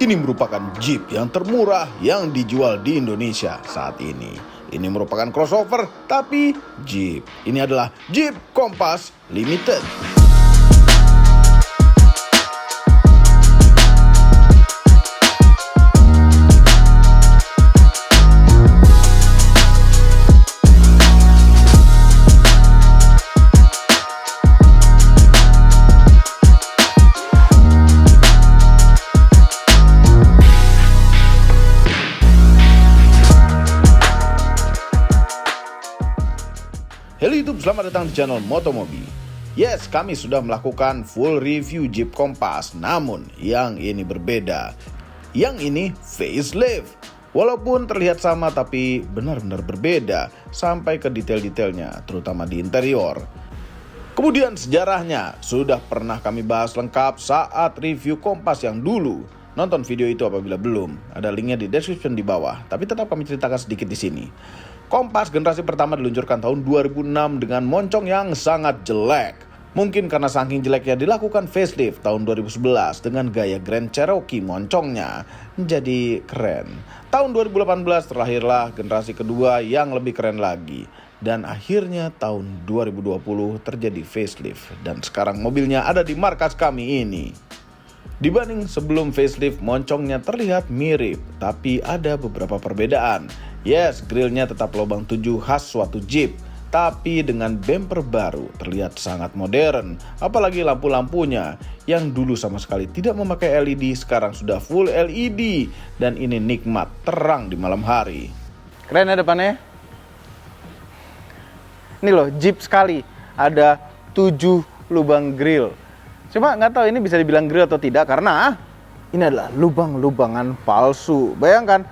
Ini merupakan Jeep yang termurah yang dijual di Indonesia saat ini. Ini merupakan crossover, tapi Jeep. Ini adalah Jeep Compass Limited. Halo YouTube, selamat datang di channel Motomobi. Yes, kami sudah melakukan full review Jeep Compass, namun yang ini berbeda. Yang ini facelift. Walaupun terlihat sama tapi benar-benar berbeda sampai ke detail-detailnya, terutama di interior. Kemudian sejarahnya sudah pernah kami bahas lengkap saat review Compass yang dulu. Nonton video itu apabila belum, ada linknya di description di bawah. Tapi tetap kami ceritakan sedikit di sini. Compass generasi pertama diluncurkan tahun 2006 dengan moncong yang sangat jelek. Mungkin karena saking jeleknya dilakukan facelift tahun 2011 dengan gaya Grand Cherokee moncongnya menjadi keren. Tahun 2018 terlahirlah generasi kedua yang lebih keren lagi. Dan akhirnya tahun 2020 terjadi facelift. Dan sekarang mobilnya ada di markas kami ini. Dibanding sebelum facelift, moncongnya terlihat mirip, tapi ada beberapa perbedaan. Yes, grillnya tetap lubang 7 khas suatu Jeep, tapi dengan bumper baru terlihat sangat modern. Apalagi lampu-lampunya yang dulu sama sekali tidak memakai LED, sekarang sudah full LED. Dan ini nikmat, terang di malam hari. Keren ya depannya. Ini loh, Jeep sekali. Ada 7 lubang grill. Cuma nggak tahu ini bisa dibilang grill atau tidak karena ini adalah lubang-lubangan palsu. Bayangkan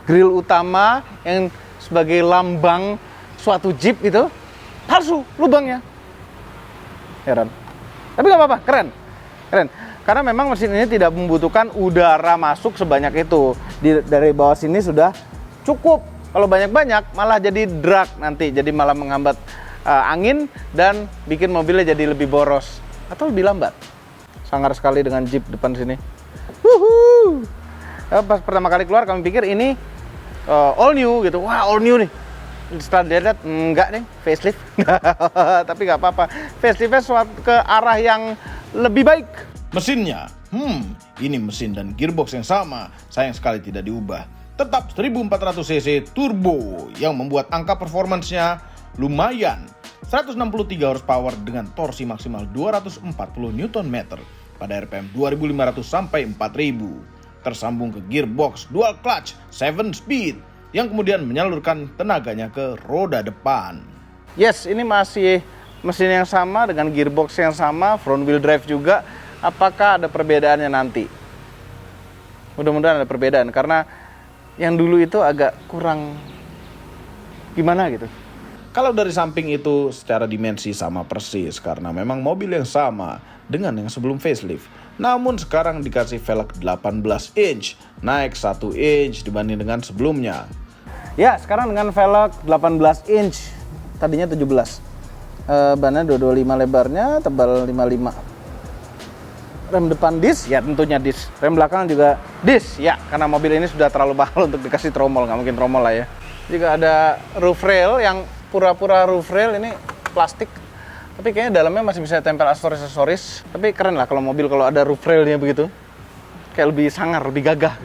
grill utama yang sebagai lambang suatu Jeep itu palsu lubangnya. Heran. Tapi nggak apa-apa, keren. Keren. Karena memang mesin ini tidak membutuhkan udara masuk sebanyak itu. Dari bawah sini sudah cukup. Kalau banyak-banyak malah jadi drag nanti, jadi malah menghambat angin dan bikin mobilnya jadi lebih boros atau lebih lambat. Sangar sekali dengan Jeep depan sini. Wuhu. Pas pertama kali keluar kami pikir ini all new gitu. Wah, all new nih. Setelah dilihat enggak deh, facelift. Tapi nggak apa-apa. Faceliftnya ke arah yang lebih baik. Mesinnya, ini mesin dan gearbox yang sama, sayang sekali tidak diubah. Tetap 1400 cc turbo yang membuat angka performance-nya lumayan. 163 horsepower dengan torsi maksimal 240 Nm pada RPM 2500 sampai 4000. Tersambung ke gearbox dual clutch 7 speed yang kemudian menyalurkan tenaganya ke roda depan. Yes, ini masih mesin yang sama dengan gearbox yang sama, front wheel drive juga. Apakah ada perbedaannya nanti? Mudah-mudahan ada perbedaan karena yang dulu itu agak kurang gimana gitu. Kalau dari samping itu secara dimensi sama persis karena memang mobil yang sama dengan yang sebelum facelift. Namun sekarang dikasih velg 18 inch, naik 1 inch dibanding dengan sebelumnya. Ya, sekarang dengan velg 18 inch, tadinya 17. Bannya 225 lebarnya, tebal 55. Rem depan disc, ya tentunya disc. Rem belakang juga disc, ya karena mobil ini sudah terlalu mahal untuk dikasih tromol, nggak mungkin tromol lah ya. Juga ada roof rail yang pura-pura roof rail, ini plastik. Tapi kayaknya dalamnya masih bisa tempel aksesoris. Tapi keren lah kalau mobil kalau ada roof railnya begitu. Kayak lebih sangar, lebih gagah.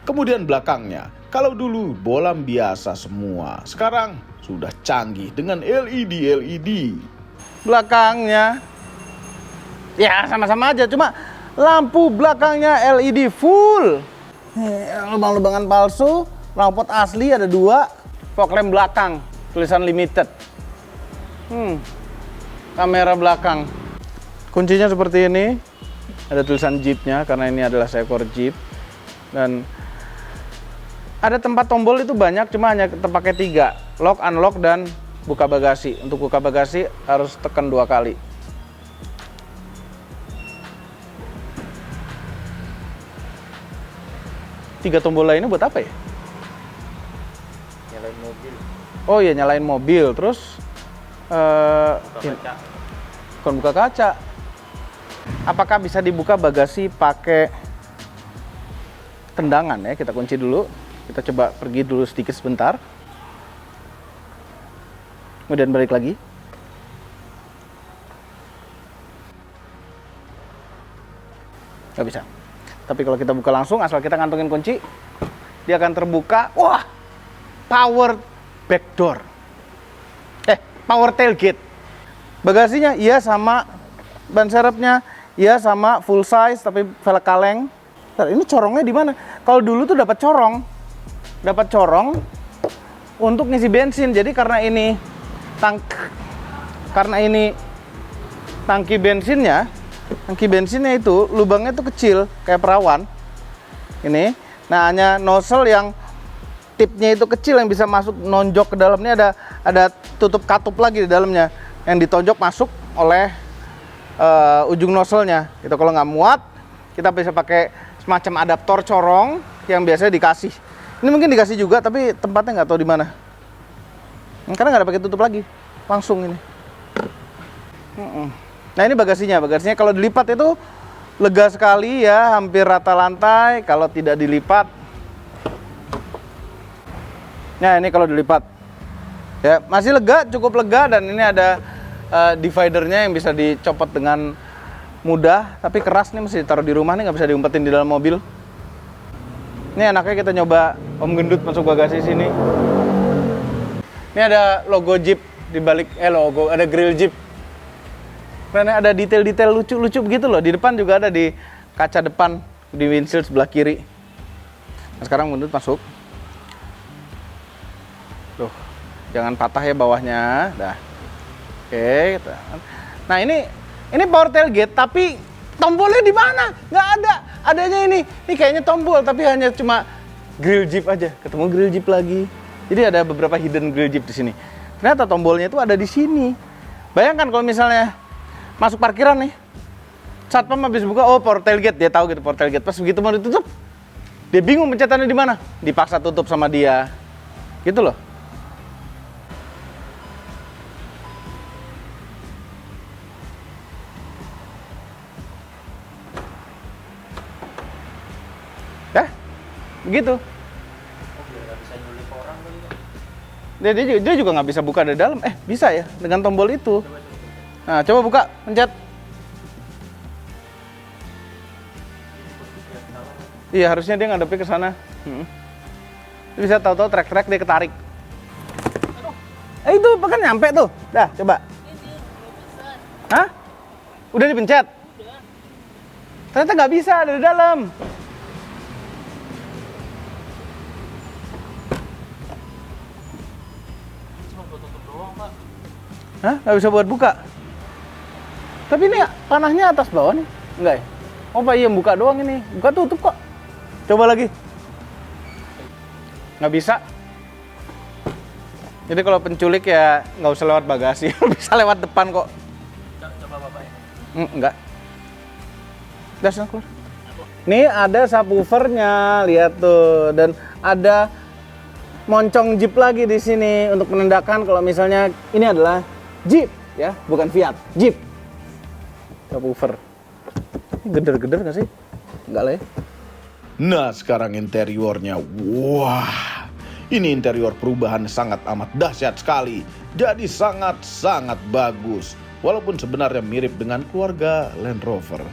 Kemudian belakangnya, kalau dulu bolam biasa semua, sekarang sudah canggih dengan LED. Belakangnya, ya sama-sama aja, cuma lampu belakangnya LED full. Lubang-lubangan palsu, lampu asli ada 2. Fog lamp belakang, tulisan limited. Kamera belakang. Kuncinya seperti ini. Ada tulisan Jeepnya karena ini adalah seekor Jeep. Dan ada tempat tombol itu banyak, cuma hanya terpakai 3. Lock, unlock, dan buka bagasi. Untuk buka bagasi harus tekan 2 kali. Tiga tombol lainnya buat apa ya? Nyalain mobil. Oh iya, nyalain mobil. Terus bukan buka kaca. Apakah bisa dibuka bagasi pakai tendangan ya. Kita kunci dulu. Kita coba pergi dulu sedikit sebentar. Kemudian balik lagi. Nggak bisa. Tapi kalau kita buka langsung, asal kita ngantongin kunci, dia akan terbuka. Wah, power back door. Power tailgate. Bagasinya iya sama, ban serepnya iya sama, full size tapi velg kaleng. Nah, ini corongnya di mana? Kalau dulu tuh dapat corong untuk ngisi bensin. Jadi karena ini tangki bensinnya itu lubangnya tuh kecil kayak perawan. Ini, nah hanya nozzle yang tipnya itu kecil yang bisa masuk nonjok ke dalam. Ini ada tutup katup lagi di dalamnya yang ditonjok masuk oleh ujung nozzle-nya. Itu kalau nggak muat, kita bisa pakai semacam adaptor corong yang biasanya dikasih. Ini mungkin dikasih juga, tapi tempatnya nggak tahu di mana. Karena nggak ada pakai tutup lagi, langsung ini. Nah ini bagasinya kalau dilipat itu lega sekali ya, hampir rata lantai. Kalau tidak dilipat, nah ini kalau dilipat ya masih lega, cukup lega. Dan ini ada dividernya yang bisa dicopot dengan mudah. Tapi keras nih, mesti ditaruh di rumah nih, nggak bisa diumpetin di dalam mobil. Ini enaknya kita nyoba Om Gendut masuk bagasi sini. Ini ada logo Jeep di balik, logo, ada grill Jeep. Karena ada detail-detail lucu-lucu begitu loh. Di depan juga ada, di kaca depan, di windshield sebelah kiri. Nah, sekarang Gendut masuk. Tuh, jangan patah ya bawahnya. Dah. Oke. Nah ini power tailgate, tapi tombolnya di mana? Nggak ada. Adanya ini kayaknya tombol, tapi hanya cuma grill Jeep aja. Ketemu grill Jeep lagi. Jadi ada beberapa hidden grill Jeep di sini. Ternyata tombolnya itu ada di sini. Bayangkan kalau misalnya masuk parkiran nih, satpam habis buka, oh power tailgate, dia tahu gitu power tailgate. Pas begitu mau ditutup, dia bingung pencetannya di mana. Dipaksa tutup sama dia, gitu loh. Begitu. Dia juga nggak bisa buka dari dalam. Bisa ya dengan tombol itu. Nah, coba buka, pencet. Iya, harusnya dia ngadepnya ke sana. Bisa tahu-tahu trek-trek dia ketarik. Itu kan nyampe tuh. Dah, coba. Hah? Udah dipencet? Ternyata nggak bisa dari dalam. Hah? Nggak bisa buat buka? Tapi ini panahnya atas bawah nih? Enggak ya? Oh Pak, iya buka doang ini. Buka tutup kok. Coba lagi. Nggak bisa. Jadi kalau penculik ya nggak usah lewat bagasi. Bisa lewat depan kok. Coba Bapak ya? Enggak. Udah sana keluar. Nih ada subwoofernya, lihat tuh. Dan ada moncong Jeep lagi di sini untuk menandakan kalau misalnya ini adalah Jeep ya, bukan Fiat, Jeep. Subwoofer. Ini geder-geder nggak sih? Enggak lah ya. Nah, sekarang interiornya. Wah, ini interior perubahan sangat amat dahsyat sekali. Jadi sangat-sangat bagus. Walaupun sebenarnya mirip dengan keluarga Land Rover.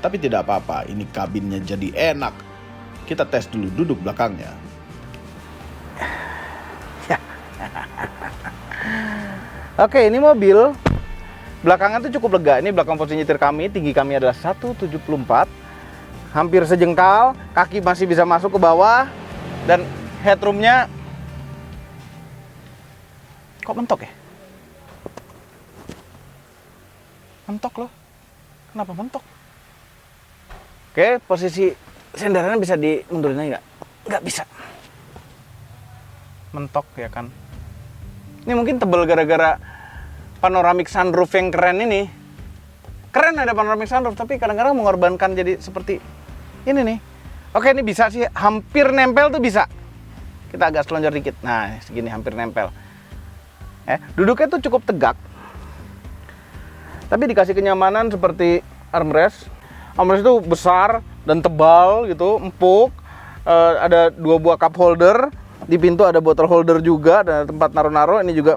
Tapi tidak apa-apa, ini kabinnya jadi enak. Kita tes dulu duduk belakangnya. Oke, ini mobil belakangnya tuh cukup lega. Ini belakang posisi nyetir kami, tinggi kami adalah 174, hampir sejengkal, kaki masih bisa masuk ke bawah, dan headroomnya kok mentok ya? Mentok loh. Kenapa mentok? Oke, posisi senderannya bisa dimundurin aja nggak? Nggak bisa. Mentok ya kan? Ini mungkin tebel gara-gara panoramic sunroof yang keren ini. Keren ada panoramic sunroof, tapi kadang-kadang mengorbankan jadi seperti ini nih. Oke, ini bisa sih, hampir nempel tuh bisa. Kita agak selonjor dikit. Nah, segini hampir nempel. Duduknya tuh cukup tegak. Tapi dikasih kenyamanan seperti armrest. Armrest itu besar dan tebal gitu, empuk. Ada 2 buah cup holder. Di pintu ada bottle holder juga, dan tempat naro-naro. Ini juga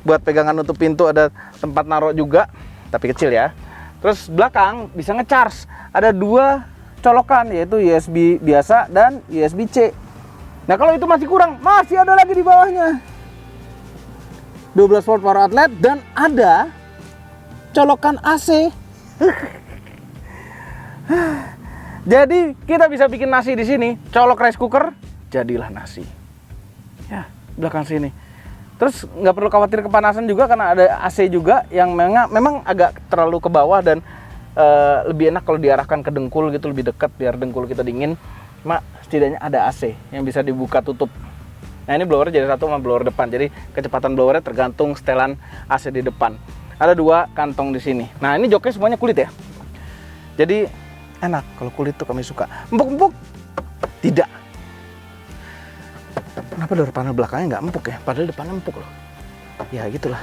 buat pegangan nutup pintu, ada tempat naro juga, tapi kecil ya. Terus belakang bisa ngecharge. Ada 2 colokan, yaitu USB biasa dan USB-C. Nah kalau itu masih kurang, masih ada lagi di bawahnya. 12 volt power outlet dan ada colokan AC. Jadi kita bisa bikin nasi di sini, colok rice cooker, jadilah nasi. Ya, belakang sini. Terus nggak perlu khawatir kepanasan juga karena ada AC juga yang memang agak terlalu ke bawah dan lebih enak kalau diarahkan ke dengkul gitu, lebih dekat biar dengkul kita dingin. Cuma setidaknya ada AC yang bisa dibuka tutup. Nah ini blower jadi satu sama blower depan, jadi kecepatan blowernya tergantung setelan AC di depan. Ada 2 kantong di sini. Nah ini joknya semuanya kulit ya. Jadi enak kalau kulit tuh kami suka. Empuk-empuk? Tidak. Kenapa door panel belakangnya nggak empuk ya? Padahal depannya empuk loh. Ya gitulah.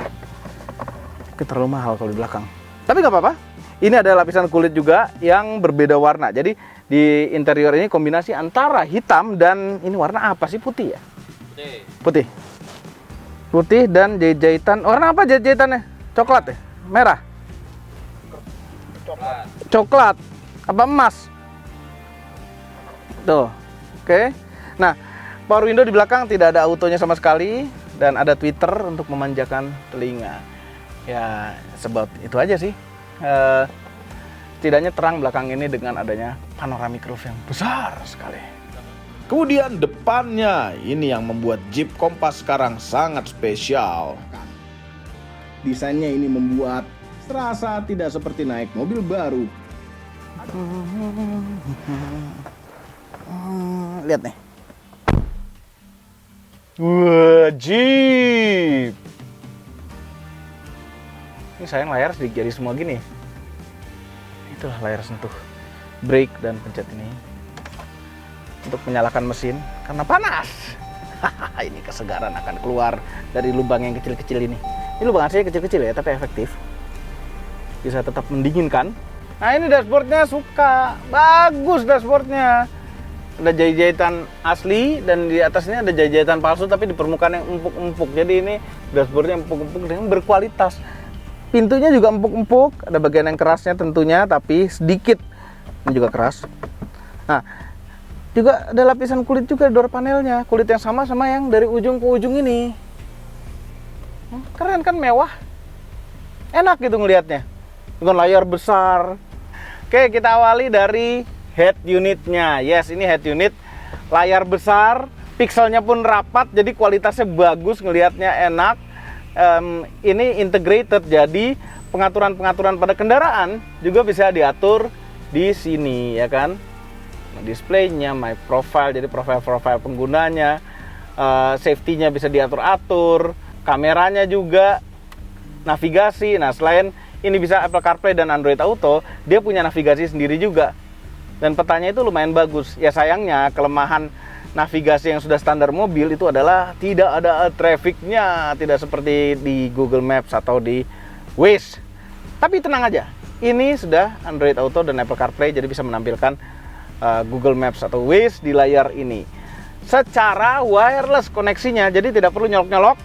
Terlalu mahal kalau di belakang. Tapi nggak apa-apa. Ini ada lapisan kulit juga yang berbeda warna. Jadi di interior ini kombinasi antara hitam dan ini warna apa sih? Putih ya? Putih. Putih dan jahitan. Warna apa jahitannya? Coklat ya? Merah? Coklat. Apa emas? Tuh. Oke. Nah, power window di belakang tidak ada autonya sama sekali dan ada tweeter untuk memanjakan telinga. Ya, sebab itu aja sih. Setidaknya terang belakang ini dengan adanya panoramic roof yang besar sekali. Kemudian depannya, ini yang membuat Jeep Compass sekarang sangat spesial. Desainnya ini membuat terasa tidak seperti naik mobil baru. Lihat nih. Wah, Jeep. Ini sayang layar sedikit jadi semua gini. Itulah layar sentuh. Brake dan pencet ini untuk menyalakan mesin karena panas. Ini kesegaran akan keluar dari lubang yang kecil-kecil ini. Ini lubang AC kecil-kecil ya, tapi efektif. Bisa tetap mendinginkan. Nah ini dashboardnya suka, bagus dashboardnya. Ada jahit-jahitan asli dan di atasnya ada jahit-jahitan palsu tapi di permukaan yang empuk-empuk. Jadi ini dashboardnya empuk-empuk dan berkualitas. Pintunya juga empuk-empuk, ada bagian yang kerasnya tentunya tapi sedikit. Ini juga keras. Nah, juga ada lapisan kulit juga door panelnya, kulit yang sama yang dari ujung ke ujung ini. Keren kan, mewah. Enak gitu ngelihatnya. Dengan layar besar. Oke, kita awali dari head unitnya. Yes, ini head unit. Layar besar, pixelnya pun rapat, jadi kualitasnya bagus, ngelihatnya enak. Ini integrated, jadi pengaturan-pengaturan pada kendaraan juga bisa diatur di sini, ya kan? Displaynya, my profile, jadi profile penggunanya, safety-nya bisa diatur-atur, kameranya juga, navigasi. Nah, selain ini bisa Apple CarPlay dan Android Auto, dia punya navigasi sendiri juga. Dan petanya itu lumayan bagus. Ya sayangnya kelemahan navigasi yang sudah standar mobil itu adalah tidak ada trafficnya, tidak seperti di Google Maps atau di Waze. Tapi tenang aja, ini sudah Android Auto dan Apple CarPlay, jadi bisa menampilkan Google Maps atau Waze di layar ini. Secara wireless koneksinya, jadi tidak perlu nyolok-nyolok.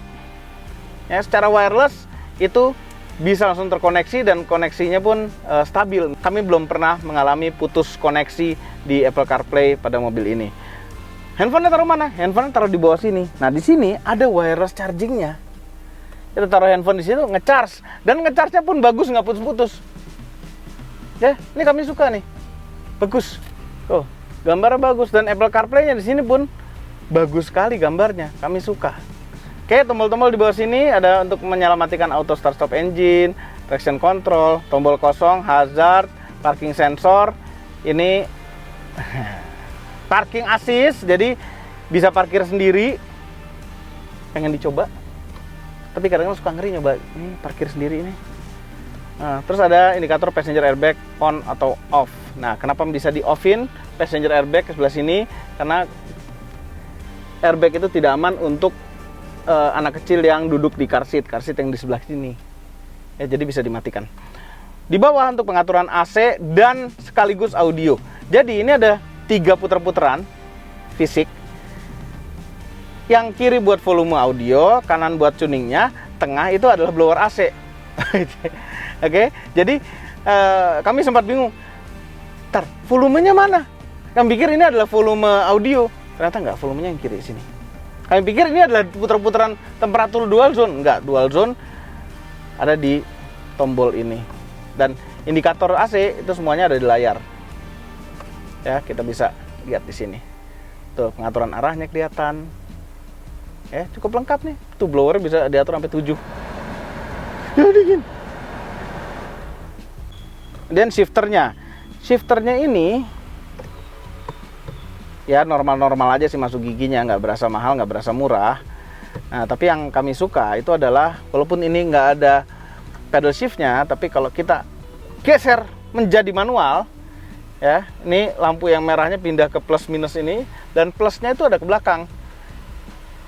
Ya, secara wireless itu bisa langsung terkoneksi dan koneksinya pun stabil. Kami belum pernah mengalami putus koneksi di Apple CarPlay pada mobil ini. Handphonenya taruh mana? Handphonenya taruh di bawah sini. Nah, di sini ada wireless chargingnya. Kita taruh handphone di situ, ngecharge. Dan ngecharge-nya pun bagus, nggak putus-putus. Ya, ini kami suka nih. Bagus. Tuh, gambarnya bagus. Dan Apple CarPlay-nya di sini pun bagus sekali gambarnya. Kami suka. Oke, tombol-tombol di bawah sini ada untuk menyelamatkan auto start stop engine, traction control, tombol kosong, hazard, parking sensor. Ini parking assist, jadi bisa parkir sendiri. Pengen dicoba, tapi kadang-kadang suka ngeri nyoba ini parkir sendiri ini. Nah, terus ada indikator passenger airbag on atau off. Nah, kenapa bisa di offin passenger airbag ke sebelah sini? Karena airbag itu tidak aman untuk anak kecil yang duduk di car seat yang di sebelah sini. Ya, jadi bisa dimatikan. Di bawah untuk pengaturan AC dan sekaligus audio. Jadi ini ada 3 puter-puteran fisik. Yang kiri buat volume audio, kanan buat tuningnya, tengah itu adalah blower AC. Oke, jadi kami sempat bingung. Volumenya mana? Kami pikir ini adalah volume audio. Ternyata enggak, volumenya yang kiri sini. Kami pikir ini adalah putar-putaran temperatur dual zone. Enggak, dual zone ada di tombol ini. Dan indikator AC itu semuanya ada di layar. Ya, kita bisa lihat di sini. Tuh, pengaturan arahnya kelihatan. Ya, cukup lengkap nih. Tuh, blower bisa diatur sampai 7. Ya, dingin. Dan shifternya. Shifternya ini ya normal-normal aja sih masuk giginya, nggak berasa mahal, nggak berasa murah. Nah, tapi yang kami suka itu adalah walaupun ini nggak ada pedal shiftnya, tapi kalau kita geser menjadi manual, ya ini lampu yang merahnya pindah ke plus minus ini, dan plusnya itu ada ke belakang.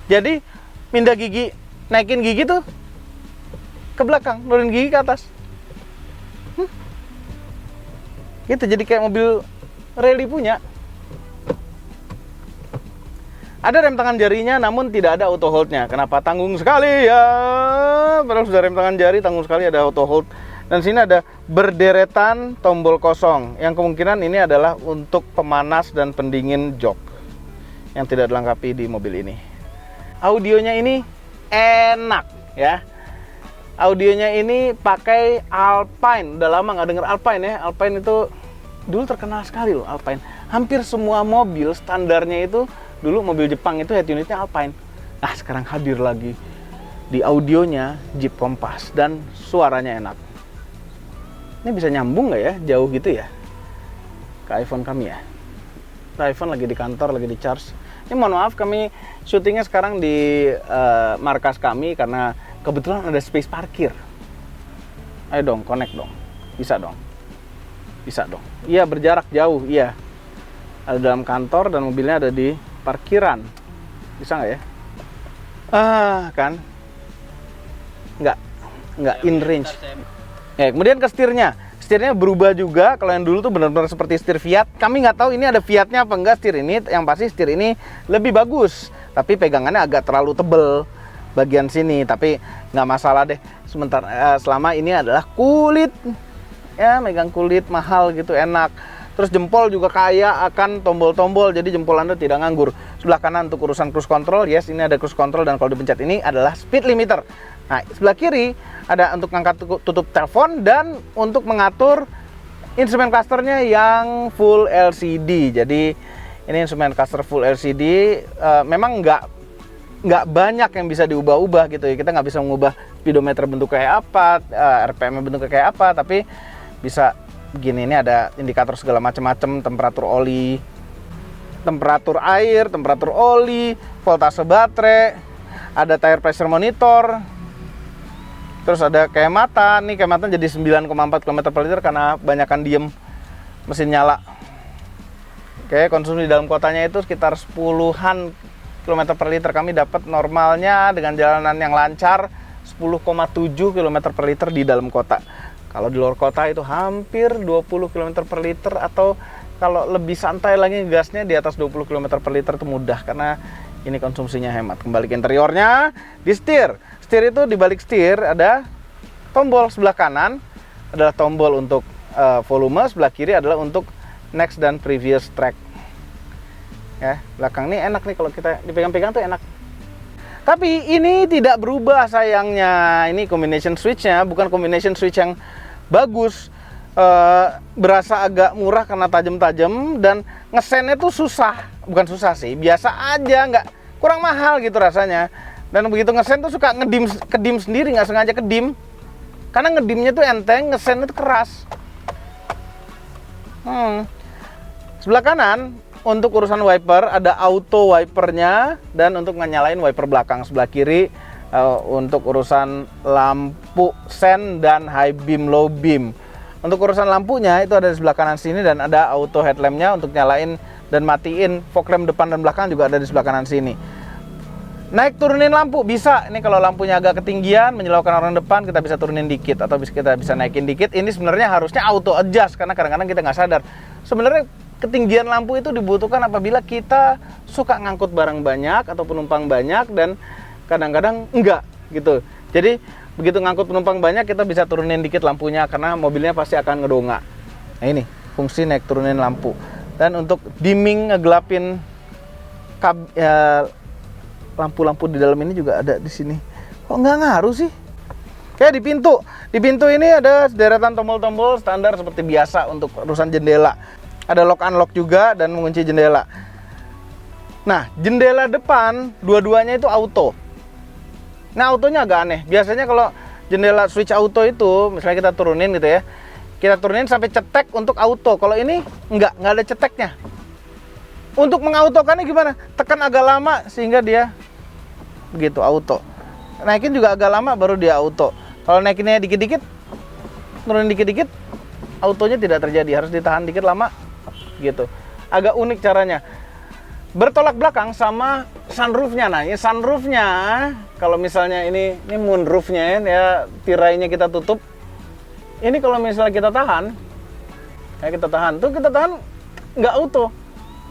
Jadi pindah gigi, naikin gigi tuh ke belakang, nurunin gigi ke atas. Gitu, jadi kayak mobil rally punya. Ada rem tangan jarinya, namun tidak ada auto hold-nya. Kenapa? Tanggung sekali ya. Padahal sudah rem tangan jari, tanggung sekali ada auto hold. Dan sini ada berderetan tombol kosong, yang kemungkinan ini adalah untuk pemanas dan pendingin jok, yang tidak dilengkapi di mobil ini. Audionya ini enak ya. Audionya ini pakai Alpine. Udah lama nggak denger Alpine ya. Alpine itu dulu terkenal sekali loh, Alpine. Hampir semua mobil standarnya itu dulu mobil Jepang itu head unitnya Alpine. Nah, sekarang hadir lagi di audionya Jeep Compass dan suaranya enak. Ini bisa nyambung nggak ya jauh gitu ya ke iPhone kami ya? iPhone lagi di kantor, lagi di charge. Ini mohon maaf, kami syutingnya sekarang di markas kami karena kebetulan ada space parkir. Ayo dong, connect dong. Bisa dong. Bisa dong. Iya, berjarak jauh, iya. Ada dalam kantor dan mobilnya ada di parkiran. Bisa nggak ya? Kan? Nggak in range. Ya, kemudian ke setirnya. Setirnya berubah juga. Kalau yang dulu tuh benar-benar seperti setir Fiat. Kami nggak tahu ini ada Fiatnya apa enggak setir ini. Yang pasti setir ini lebih bagus. Tapi pegangannya agak terlalu tebel bagian sini. Tapi nggak masalah deh. Selama ini adalah kulit. Ya, megang kulit mahal gitu, enak. Terus jempol juga kaya akan tombol-tombol. Jadi jempol Anda tidak nganggur. Sebelah kanan untuk urusan cruise control. Yes, ini ada cruise control. Dan kalau dipencet ini adalah speed limiter. Nah, sebelah kiri ada untuk angkat tutup telepon dan untuk mengatur instrumen clusternya yang full LCD. Jadi ini instrumen cluster full LCD. Memang nggak banyak yang bisa diubah-ubah gitu ya. Kita nggak bisa mengubah speedometer bentuk kayak apa, RPM bentuk kayak apa, tapi bisa begini. Ini ada indikator segala macam-macam, temperatur oli, temperatur air, temperatur oli, voltase baterai, ada tire pressure monitor. Terus ada kehematan, nih kehematan jadi 9,4 km per liter karena banyakan diem mesin nyala. Oke, konsumsi di dalam kotanya itu sekitar 10-an km per liter. Kami dapat normalnya dengan jalanan yang lancar 10,7 km per liter di dalam kota. Kalau di luar kota itu hampir 20 km per liter, atau kalau lebih santai lagi gasnya di atas 20 km per liter itu mudah karena ini konsumsinya hemat. Kembali ke interiornya, di setir. Setir itu di balik setir ada tombol. Sebelah kanan adalah tombol untuk volume, sebelah kiri adalah untuk next dan previous track. Ya, belakang ini enak nih kalau kita dipegang-pegang tuh enak. Tapi ini tidak berubah sayangnya. Ini combination switch-nya bukan combination switch yang bagus. Berasa agak murah karena tajam-tajam dan ngesennya tuh susah. Bukan susah sih, biasa aja, nggak kurang mahal gitu rasanya. Dan begitu ngesen tuh suka kedim sendiri, nggak sengaja kedim. Karena ngedimnya tuh enteng, ngesen itu keras. Sebelah kanan untuk urusan wiper ada auto wipernya dan untuk nyalain wiper belakang. Sebelah kiri untuk urusan lampu sen dan high beam, low beam. Untuk urusan lampunya itu ada di sebelah kanan sini dan ada auto headlampnya untuk nyalain dan matiin fog lamp depan dan belakang juga ada di sebelah kanan sini. Naik turunin lampu bisa. Ini kalau lampunya agak ketinggian menyilaukan orang depan, kita bisa turunin dikit atau kita bisa naikin dikit. Ini sebenarnya harusnya auto adjust karena kadang-kadang kita nggak sadar. Sebenarnya ketinggian lampu itu dibutuhkan apabila kita suka ngangkut barang banyak atau penumpang banyak dan kadang-kadang enggak gitu. Jadi begitu ngangkut penumpang banyak kita bisa turunin dikit lampunya karena mobilnya pasti akan ngedongak. Nah ini fungsi naik turunin lampu. Dan untuk dimming ngegelapin lampu-lampu di dalam ini juga ada di sini. Kok nggak ngaruh sih? Kayak di pintu ini ada deretan tombol-tombol standar seperti biasa untuk urusan jendela. Ada lock unlock juga dan mengunci jendela. Nah, jendela depan dua-duanya itu auto. Nah, autonya agak aneh. Biasanya kalau jendela switch auto itu, misalnya kita turunin gitu ya, kita turunin sampai cetek untuk auto. Kalau ini nggak ada ceteknya. Untuk mengautokannya gimana? Tekan agak lama sehingga dia begitu auto. Naikin juga agak lama baru dia auto. Kalau naikinnya dikit-dikit, turunin dikit-dikit, autonya tidak terjadi. Harus ditahan dikit lama, gitu. Agak unik caranya. Bertolak belakang sama sunroofnya. Nah, ini sunroofnya, kalau misalnya ini moonroofnya ya, tirainya kita tutup. Ini kalau misalnya kita tahan, kita tahan nggak auto.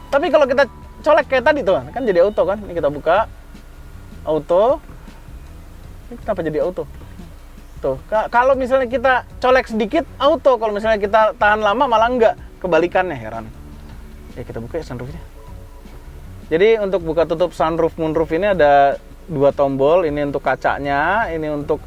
Tapi kalau kita colek kayak tadi tuh, kan jadi auto kan? Ini kita buka, auto. Ini kenapa jadi auto? Tuh, kalau misalnya kita colek sedikit, auto. Kalau misalnya kita tahan lama malah enggak. Kebalikannya, heran. Ya kita buka ya sunroofnya. Jadi untuk buka tutup sunroof, moonroof ini ada 2 tombol. Ini untuk kacanya, ini untuk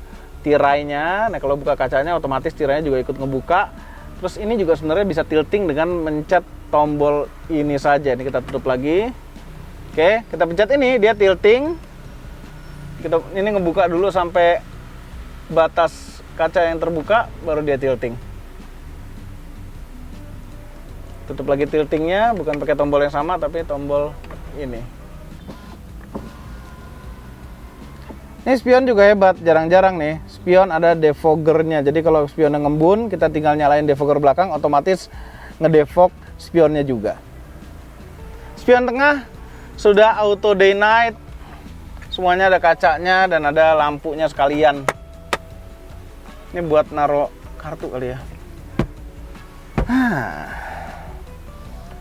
tirainya. Nah kalau buka kacanya otomatis tirainya juga ikut ngebuka. Terus ini juga sebenarnya bisa tilting dengan mencet tombol ini saja. Ini kita tutup lagi. Oke, kita pencet ini, dia tilting. Ini ngebuka dulu sampai batas kaca yang terbuka, baru dia tilting. Tutup lagi tiltingnya, bukan pakai tombol yang sama, tapi tombol ini. Ini spion juga hebat, jarang-jarang nih. Spion ada defoggernya, jadi kalau spionnya ngembun, kita tinggal nyalain defogger belakang, otomatis ngedefog spionnya juga. Spion tengah sudah auto day night, semuanya ada kacanya dan ada lampunya sekalian. Ini buat naruh kartu kali ya.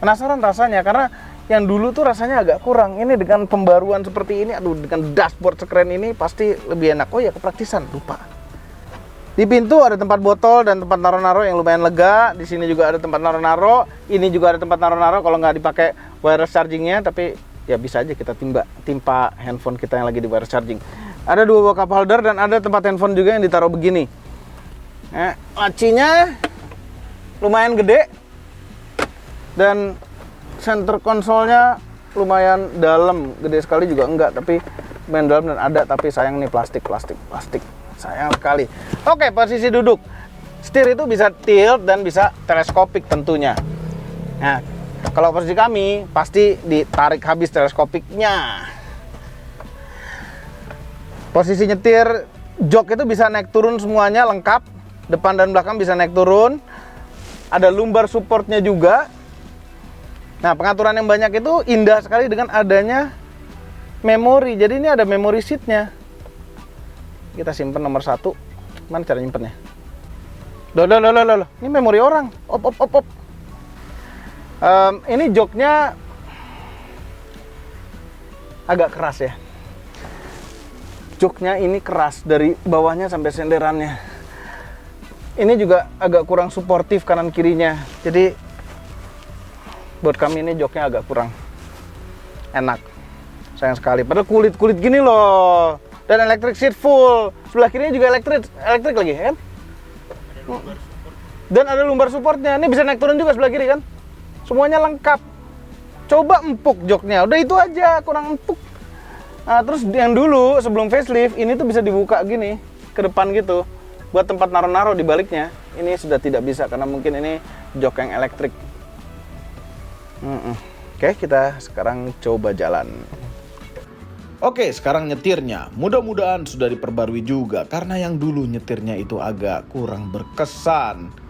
Penasaran rasanya, karena yang dulu tuh rasanya agak kurang. Ini dengan pembaruan seperti ini, aduh, dengan dashboard sekeren ini pasti lebih enak. Oh ya, kepraktisan, lupa. Di pintu ada tempat botol dan tempat naro-naro yang lumayan lega. Di sini juga ada tempat naro-naro. Ini juga ada tempat naro-naro kalau nggak dipakai wireless chargingnya, tapi ya bisa aja kita timpa handphone kita yang lagi di wireless charging. Ada 2 buah cup holder dan ada tempat handphone juga yang ditaruh begini. Nah, lacinya lumayan gede dan center konsolnya lumayan dalam, gede sekali juga enggak, tapi lumayan dalam dan ada, tapi sayang nih plastik, sayang sekali. Oke, posisi duduk, setir itu bisa tilt dan bisa teleskopik tentunya. Nah, kalau posisi kami pasti ditarik habis teleskopiknya. Posisi nyetir, jok itu bisa naik turun semuanya lengkap. Depan dan belakang bisa naik turun. Ada lumbar supportnya juga. Nah, pengaturan yang banyak itu indah sekali dengan adanya memori. Jadi ini ada memory seatnya. Kita simpen nomor 1. Mana cara nyimpennya? Loh. Ini memori orang. Op. Ini joknya agak keras ya. Joknya ini keras dari bawahnya sampai senderannya. Ini juga agak kurang suportif kanan kirinya. Jadi buat kami ini joknya agak kurang enak. Sayang sekali. Padahal kulit gini loh. Dan electric seat full. Sebelah kirinya juga elektrik lagi kan? Dan ada lumbar supportnya. Ini bisa naik turun juga sebelah kiri kan? Semuanya lengkap. Coba empuk joknya. Udah itu aja, kurang empuk. Nah, terus yang dulu sebelum facelift ini tuh bisa dibuka gini ke depan gitu. Buat tempat naro-naro di baliknya. Ini sudah tidak bisa karena mungkin ini jok yang elektrik. Oke, kita sekarang coba jalan. Oke, sekarang nyetirnya. Mudah-mudahan sudah diperbarui juga karena yang dulu nyetirnya itu agak kurang berkesan.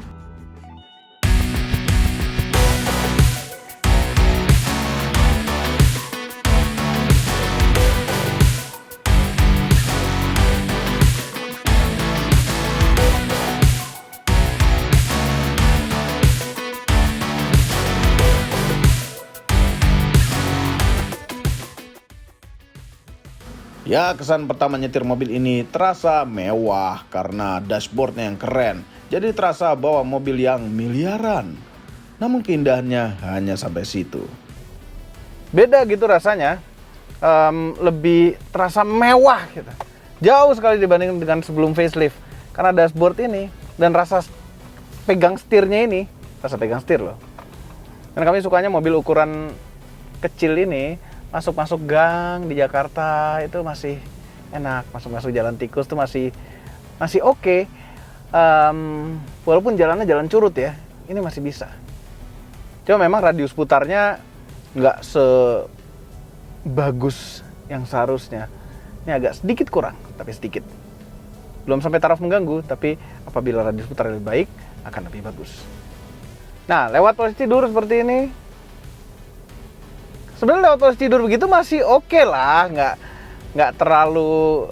Ya, kesan pertama nyetir mobil ini terasa mewah karena dashboardnya yang keren. Jadi terasa bawa mobil yang miliaran. Namun keindahannya hanya sampai situ. Beda gitu rasanya, lebih terasa mewah gitu. Jauh sekali dibanding dengan sebelum facelift. Karena dashboard ini dan rasa pegang setirnya ini, rasa pegang setir loh. Dan kami sukanya mobil ukuran kecil ini, masuk-masuk gang di Jakarta itu masih enak, masuk-masuk jalan tikus tuh masih oke. Walaupun jalannya jalan curut ya, ini masih bisa. Cuma memang radius putarnya nggak sebagus yang seharusnya. Ini agak sedikit kurang, tapi sedikit. Belum sampai taraf mengganggu, tapi apabila radius putar lebih baik, akan lebih bagus. Nah, lewat posisi tidur seperti ini, sebenarnya lewat posisi tidur begitu masih oke lah, nggak terlalu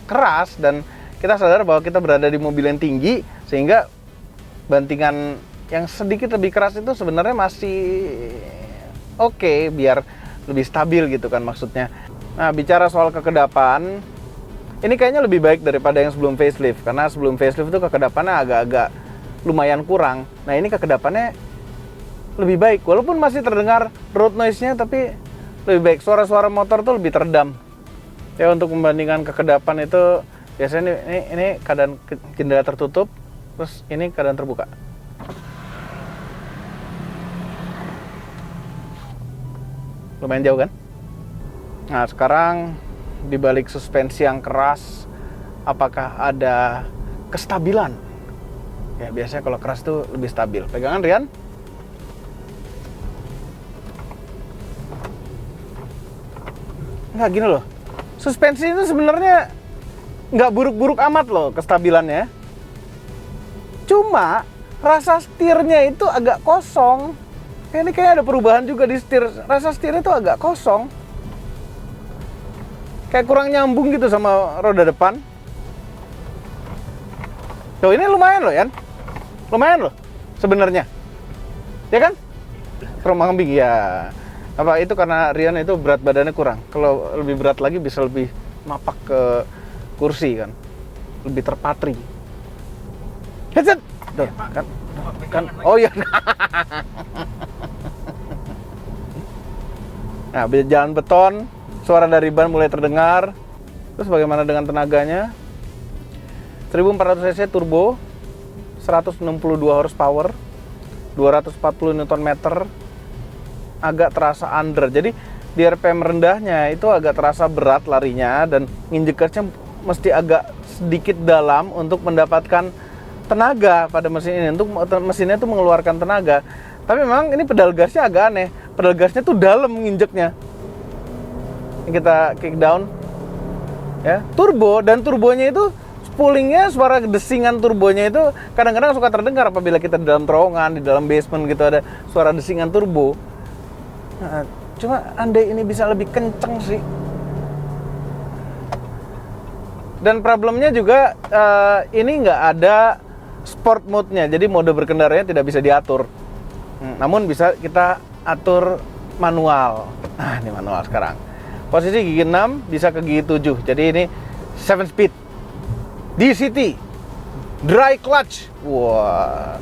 keras, dan kita sadar bahwa kita berada di mobil yang tinggi, sehingga bantingan yang sedikit lebih keras itu sebenarnya masih oke, biar lebih stabil gitu kan maksudnya. Nah, bicara soal kekedapan, ini kayaknya lebih baik daripada yang sebelum facelift, karena sebelum facelift itu kekedapannya agak-agak lumayan kurang. Nah, ini kekedapannya lebih baik, walaupun masih terdengar road noise-nya, tapi lebih baik. Suara-suara motor tuh lebih teredam. Ya, untuk membandingkan kekedapan itu biasanya ini keadaan jendela tertutup, terus ini keadaan terbuka. Lumayan jauh kan? Nah, sekarang di balik suspensi yang keras, apakah ada kestabilan? Ya, biasanya kalau keras tuh lebih stabil. Pegangan, Rian. Nggak, gini loh. Suspensi itu sebenarnya nggak buruk-buruk amat loh kestabilannya. Cuma rasa setirnya itu agak kosong. Ini kayaknya ada perubahan juga di setir. Rasa setirnya itu agak kosong. Kayak kurang nyambung gitu sama roda depan. Tuh, ini lumayan loh, Yan. Lumayan loh sebenarnya. Ya kan? Terombang ambing ya. Apa itu karena Rian itu berat badannya kurang. Kalau lebih berat lagi bisa lebih mapak ke kursi kan. Lebih terpatri. Headset. Tuh, kan. Oh iya. Nah, jalan beton, suara dari ban mulai terdengar. Terus bagaimana dengan tenaganya? 1400 cc turbo, 162 horsepower, 240 Nm, agak terasa under. Jadi di RPM rendahnya itu agak terasa berat larinya, dan injekernya mesti agak sedikit dalam untuk mendapatkan tenaga pada mesin ini, untuk mesinnya itu mengeluarkan tenaga. Tapi memang ini pedal gasnya agak aneh. Pedal gasnya tuh dalam nginjeknya. Ini kita kick down. Ya, turbo, dan turbonya itu spoolingnya, suara desingan turbonya itu kadang-kadang suka terdengar apabila kita di dalam terowongan, di dalam basement gitu ada suara desingan turbo. Nah, cuma andai ini bisa lebih kenceng sih. Dan problemnya juga ini nggak ada sport mode-nya, jadi mode berkendaranya tidak bisa diatur. Namun bisa kita atur manual. Nah, ini manual sekarang. Posisi gigi 6 bisa ke gigi 7. Jadi ini 7 speed. DCT. Dry clutch. Wah.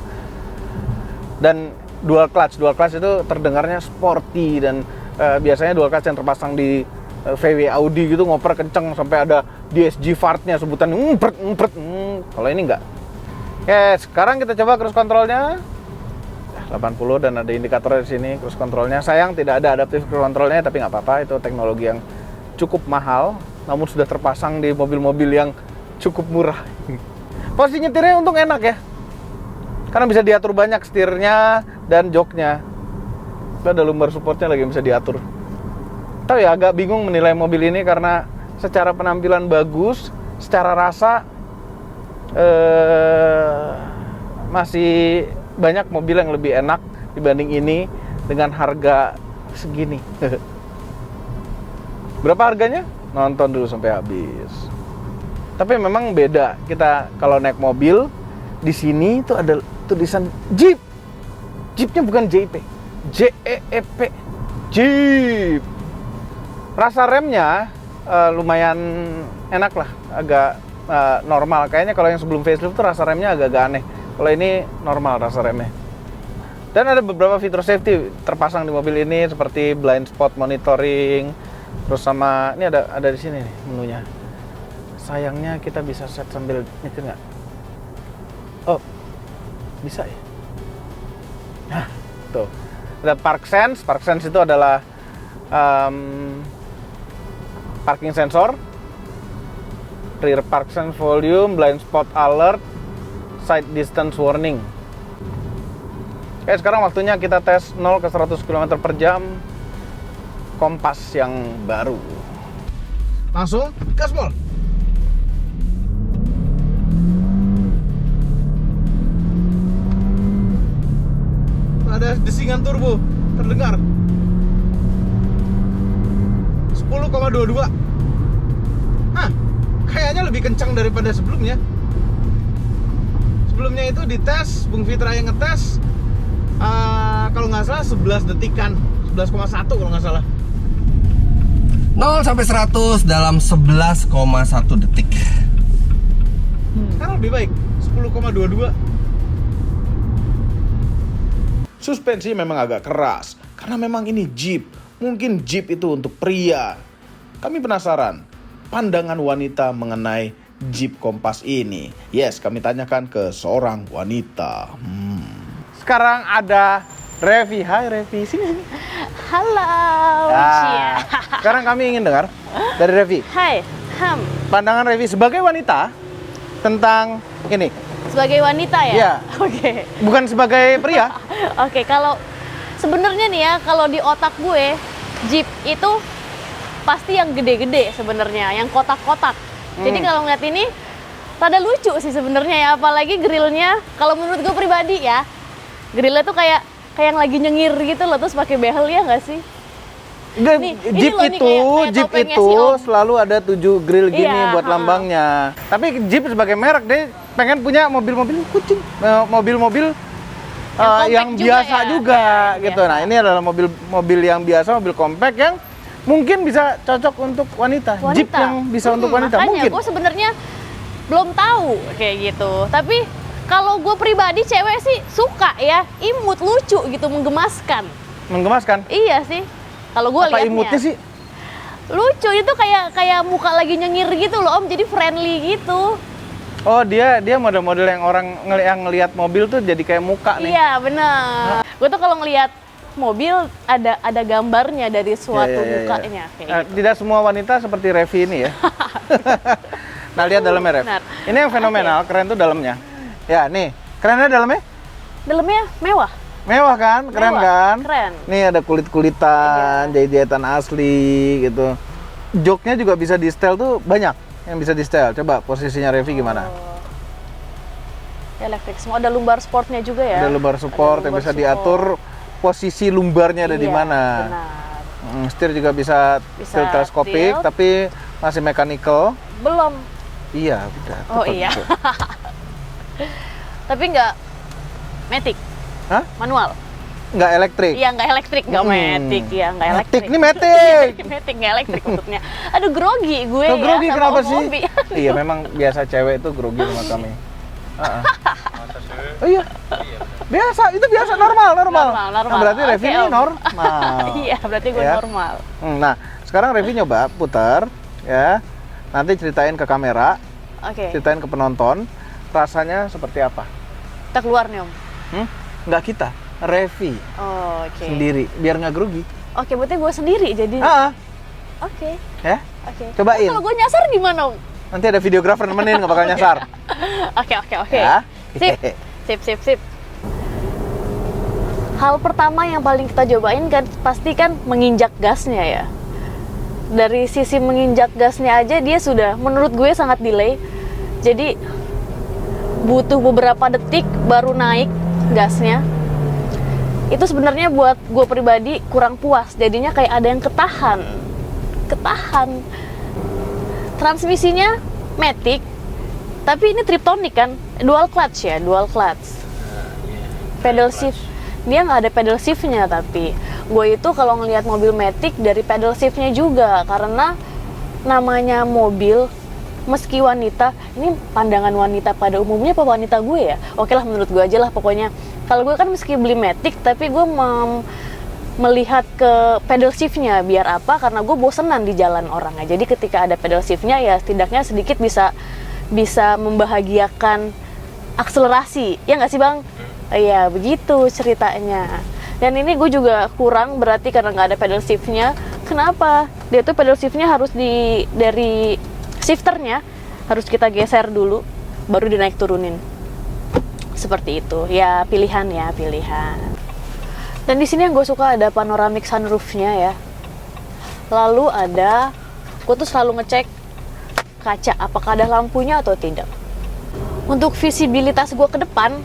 Dan dual clutch. Dual clutch itu terdengarnya sporty, dan biasanya dual clutch yang terpasang di VW Audi gitu ngoper kenceng sampai ada DSG fartnya sebutan empret. Kalau ini enggak. Oke, sekarang kita coba cruise controlnya. 80 dan ada indikator di sini cruise controlnya. Sayang tidak ada adaptive cruise controlnya, tapi nggak apa-apa, itu teknologi yang cukup mahal, namun sudah terpasang di mobil-mobil yang cukup murah. Posisi nyetirnya untung enak ya, karena bisa diatur banyak setirnya dan joknya. Ada lumbar supportnya lagi yang bisa diatur. Tapi ya agak bingung menilai mobil ini karena secara penampilan bagus, secara rasa masih banyak mobil yang lebih enak dibanding ini dengan harga segini. Berapa harganya? Nonton dulu sampai habis. Tapi memang beda. Kita kalau naik mobil di sini tuh ada tulisan Jeep. Jeepnya bukan JIP, JEEP. Jeep. Rasa remnya lumayan enak lah, agak normal. Kayaknya kalau yang sebelum facelift tuh rasa remnya agak-agak aneh. Kalau ini normal rasa remnya. Dan ada beberapa fitur safety terpasang di mobil ini seperti blind spot monitoring, terus sama ini ada di sini nih menunya. Sayangnya kita bisa set sambil nyetir nggak? Oh, bisa ya? Nah, tuh. Ada park sense. Park sense itu adalah parking sensor, rear park sense volume, blind spot alert, side distance warning. Oke, sekarang waktunya kita tes 0 ke 100 km per jam Kompas yang baru. Langsung gaspol. Ada desingan turbo terdengar 10,22. Kayaknya lebih kencang daripada sebelumnya. Sebelumnya itu dites, Bung Fitra yang ngetes, kalau nggak salah 11 detikan, 11,1 kalau nggak salah. 0 sampai 100 dalam 11,1 detik. Sekarang lebih baik, 10,22. Suspensi memang agak keras, karena memang ini Jeep. Mungkin Jeep itu untuk pria. Kami penasaran, pandangan wanita mengenai Jeep Kompas ini. Yes, kami tanyakan ke seorang wanita. Sekarang ada Revi. Hai Revi, sini. Halo. Cia. Sekarang kami ingin dengar dari Revi. Hai. Pandangan Revi sebagai wanita tentang ini. Sebagai wanita ya? Iya. Oke. Bukan sebagai pria. Oke, kalau sebenarnya nih ya, kalau di otak gue Jeep itu pasti yang gede-gede sebenarnya, yang kotak-kotak. Jadi kalau ngeliat ini rada lucu sih sebenarnya ya, apalagi grillnya. Kalau menurut gue pribadi ya, grillnya tuh kayak yang lagi nyengir gitu loh, terus pakai behel ya nggak sih? Nih, Jeep loh, itu, kayak Jeep topengnya itu si Om. selalu ada 7 grill gini Iya, buat lambangnya. Tapi Jeep sebagai merek dia pengen punya mobil-mobil kucing, mobil-mobil yang compact juga biasa ya, juga kayak gitu. biasa. Nah ini adalah mobil yang biasa, mobil compact yang mungkin bisa cocok untuk wanita. Jeep yang bisa untuk wanita makanya mungkin. gue sebenarnya belum tahu kayak gitu. Tapi kalau gue pribadi cewek sih suka ya, imut, lucu gitu, menggemaskan. Menggemaskan. Iya sih. Kalau gue Apa liatnya imutnya sih? lucu itu kayak muka lagi nyengir gitu loh Om, jadi friendly gitu. Oh dia model-model yang orang ngelihat mobil tuh jadi kayak muka nih. Iya benar. Gue tuh kalau ngelihat mobil ada gambarnya dari suatu mukanya kayak gitu. Tidak semua wanita seperti Revi ini ya. Nah lihat dalamnya Rev. Benar. Ini yang fenomenal, keren tuh dalamnya. Ya nih, kerennya dalamnya? Dalamnya mewah. Mewah kan, keren Mewah, kan? keren. Nih ada kulit-kulitan, jahit-jahitan asli gitu. Joknya juga bisa di setel tuh banyak yang bisa di setel. Coba posisinya Revi gimana? Elektrik semua, ada lumbar sportnya juga ya. Ada lumbar support yang lumbar bisa support. diatur posisi lumbarnya ada di Iya, mana. benar. Setir juga bisa tilt teleskopik, tilt. tapi masih mechanical. Belum. Iya, udah. Oh tetap iya. gitu. Tapi nggak matic, Hah? manual. Nggak elektrik? Iya nggak elektrik, nggak matic ya, nggak Matic elektrik. nih, matic. Matic nggak elektrik maksudnya. Aduh grogi gue Kok grogi ya sama kenapa Om sih? Obi. Iya memang biasa cewek itu grogi sama kami. Oh iya. Biasa, itu biasa normal. Normal. Nah, berarti Oke, Revi ini Om. normal. Iya berarti gue Ya. normal. Nah, sekarang Revi nyoba putar ya. Nanti ceritain ke kamera, Oke. ceritain ke penonton rasanya seperti apa. Kita keluar nih Om. Nggak kita, Revi Oh, oke. sendiri, biar nggak grogi. Oke, berarti gue sendiri jadi. Oke. Ya. Oke. Cobain. Kalau gue nyasar gimana Om? Nanti ada videografer nemenin, nggak bakal nyasar. Oke. Ya. Sip. Hal pertama yang paling kita cobain kan pasti kan menginjak gasnya ya. Dari sisi menginjak gasnya aja dia sudah menurut gue sangat delay. Jadi butuh beberapa detik baru naik gasnya. Itu sebenarnya buat gue pribadi kurang puas. Jadinya kayak ada yang ketahan. Transmisinya matic, tapi ini triptonic kan, dual clutch. Pedal shift, dia nggak ada pedal shiftnya, tapi gue itu kalau ngelihat mobil matic dari pedal shiftnya juga, karena namanya mobil, meski wanita, ini pandangan wanita pada umumnya apa wanita gue ya? Oke lah, menurut gue aja lah pokoknya. Kalau gue kan meski beli Matic, tapi gue melihat ke pedal shiftnya. Biar apa? Karena gue bosenan di jalan orang. Jadi ketika ada pedal shiftnya ya setidaknya sedikit bisa membahagiakan akselerasi. Ya nggak sih Bang? Iya, begitu ceritanya. Dan ini gue juga kurang berarti karena nggak ada pedal shiftnya. Kenapa? Dia tuh pedal shiftnya harus dari shifternya harus kita geser dulu, baru dinaik turunin. Seperti itu. Ya pilihan. Dan di sini yang gue suka ada panoramic sunroofnya ya. Lalu gue tuh selalu ngecek kaca apakah ada lampunya atau tidak. Untuk visibilitas gue ke depan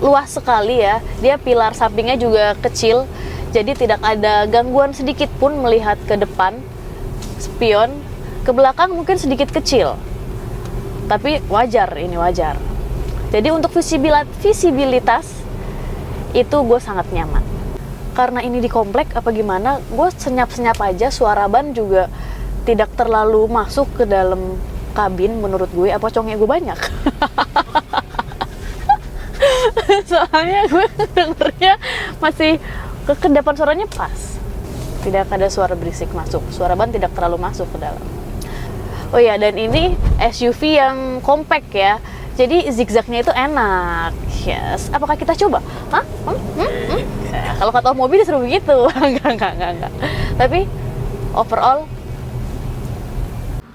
luas sekali ya. Dia pilar sampingnya juga kecil, jadi tidak ada gangguan sedikit pun melihat ke depan. Spion ke belakang mungkin sedikit kecil, tapi wajar. Jadi untuk visibilitas itu gue sangat nyaman. Karena ini di komplek apa gimana, gue senyap-senyap aja. Suara ban juga tidak terlalu masuk ke dalam kabin menurut gue. Apa congnya gue banyak? Soalnya gue dengernya masih kedepan, suaranya pas, tidak ada suara berisik masuk, suara ban tidak terlalu masuk ke dalam. Oh ya, dan ini SUV yang compact ya, jadi zigzagnya itu enak. Yes, apakah kita coba? Hah? Kalau kata mobil disuruh begitu. Enggak. Tapi overall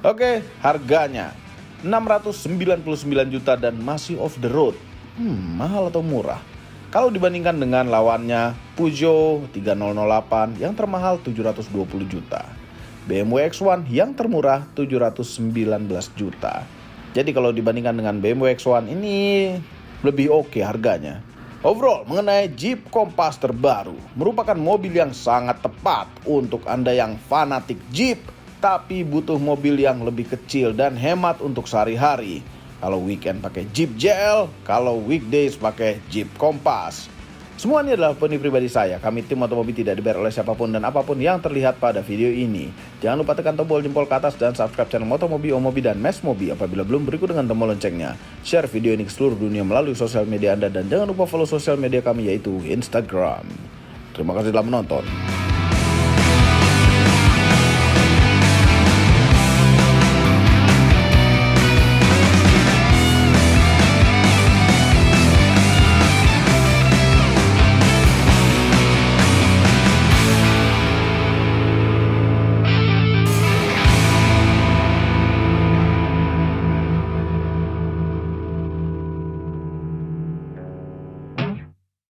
Oke, harganya 699 juta dan masih off the road. Mahal atau murah? Kalau dibandingkan dengan lawannya Peugeot 3008 yang termahal 720 juta, BMW X1 yang termurah 719 juta. Jadi kalau dibandingkan dengan BMW X1 ini lebih oke harganya. Overall mengenai Jeep Compass terbaru, merupakan mobil yang sangat tepat untuk Anda yang fanatik Jeep tapi butuh mobil yang lebih kecil dan hemat untuk sehari-hari. Kalau weekend pakai Jeep JL, kalau weekdays pakai Jeep Compass. Semua ini adalah opini pribadi saya. Kami tim Motomobi tidak dibayar oleh siapapun dan apapun yang terlihat pada video ini. Jangan lupa tekan tombol jempol ke atas dan subscribe channel Motomobi, Omobi, dan Mesmobi apabila belum, berikut dengan tombol loncengnya. Share video ini ke seluruh dunia melalui sosial media Anda dan jangan lupa follow sosial media kami yaitu Instagram. Terima kasih telah menonton.